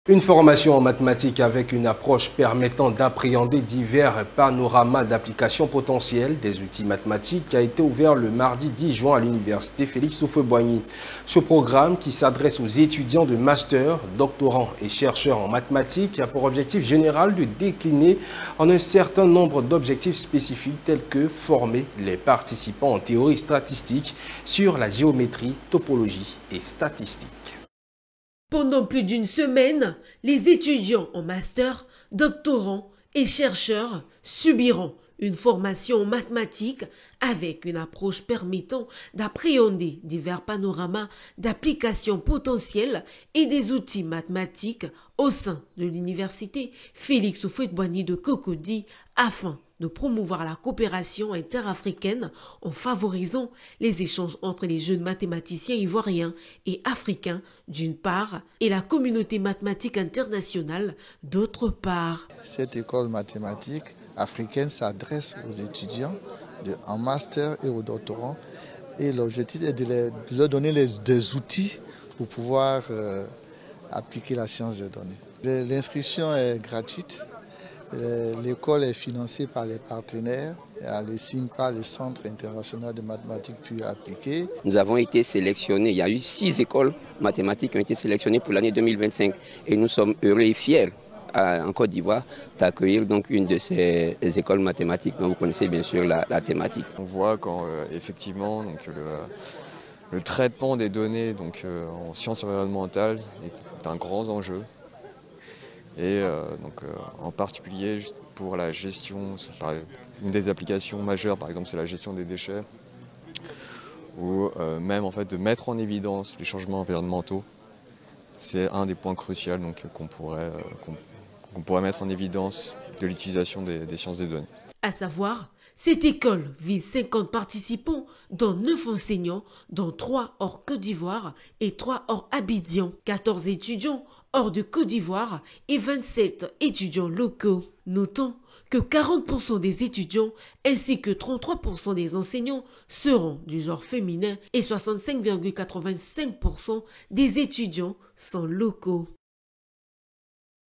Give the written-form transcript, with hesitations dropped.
Une formation en mathématiques avec une approche permettant d'appréhender divers panoramas d'applications potentielles des outils mathématiques a été ouvert le mardi 10 juin à l'université Félix Houphouët-Boigny. Ce programme, qui s'adresse aux étudiants de master, doctorants et chercheurs en mathématiques, a pour objectif général de décliner en un certain nombre d'objectifs spécifiques tels que former les participants en théorie statistique sur la géométrie, topologie et statistique. Pendant plus d'une semaine, les étudiants en master, doctorants et chercheurs subiront une formation en mathématiques avec une approche permettant d'appréhender divers panoramas d'applications potentielles et des outils mathématiques au sein de l'université Félix Houphouët-Boigny de Cocody afin de promouvoir la coopération interafricaine en favorisant les échanges entre les jeunes mathématiciens ivoiriens et africains d'une part et la communauté mathématique internationale d'autre part. Cette école mathématique africaine s'adresse aux étudiants en master et aux doctorants et l'objectif est de leur donner des outils pour pouvoir appliquer la science des données. L'inscription est gratuite. L'école est financée par les partenaires, elle est signée par le Centre international de mathématiques puis appliquées. Nous avons été sélectionnés, il y a eu 6 écoles mathématiques qui ont été sélectionnées pour l'année 2025 et nous sommes heureux et fiers en Côte d'Ivoire d'accueillir donc une de ces écoles mathématiques. Donc vous connaissez bien sûr la thématique. On voit quand effectivement donc, le traitement des données donc, en sciences environnementales est un grand enjeu. Et en particulier pour la gestion, une des applications majeures par exemple c'est la gestion des déchets, ou même en fait de mettre en évidence les changements environnementaux, c'est un des points cruciaux donc, qu'on pourrait mettre en évidence de l'utilisation des sciences des données. À savoir, cette école vise 50 participants, dont 9 enseignants, dont 3 hors Côte d'Ivoire et 3 hors Abidjan, 14 étudiants hors de Côte d'Ivoire et 27 étudiants locaux. Notons que 40% des étudiants ainsi que 33% des enseignants seront du genre féminin et 65,85% des étudiants sont locaux.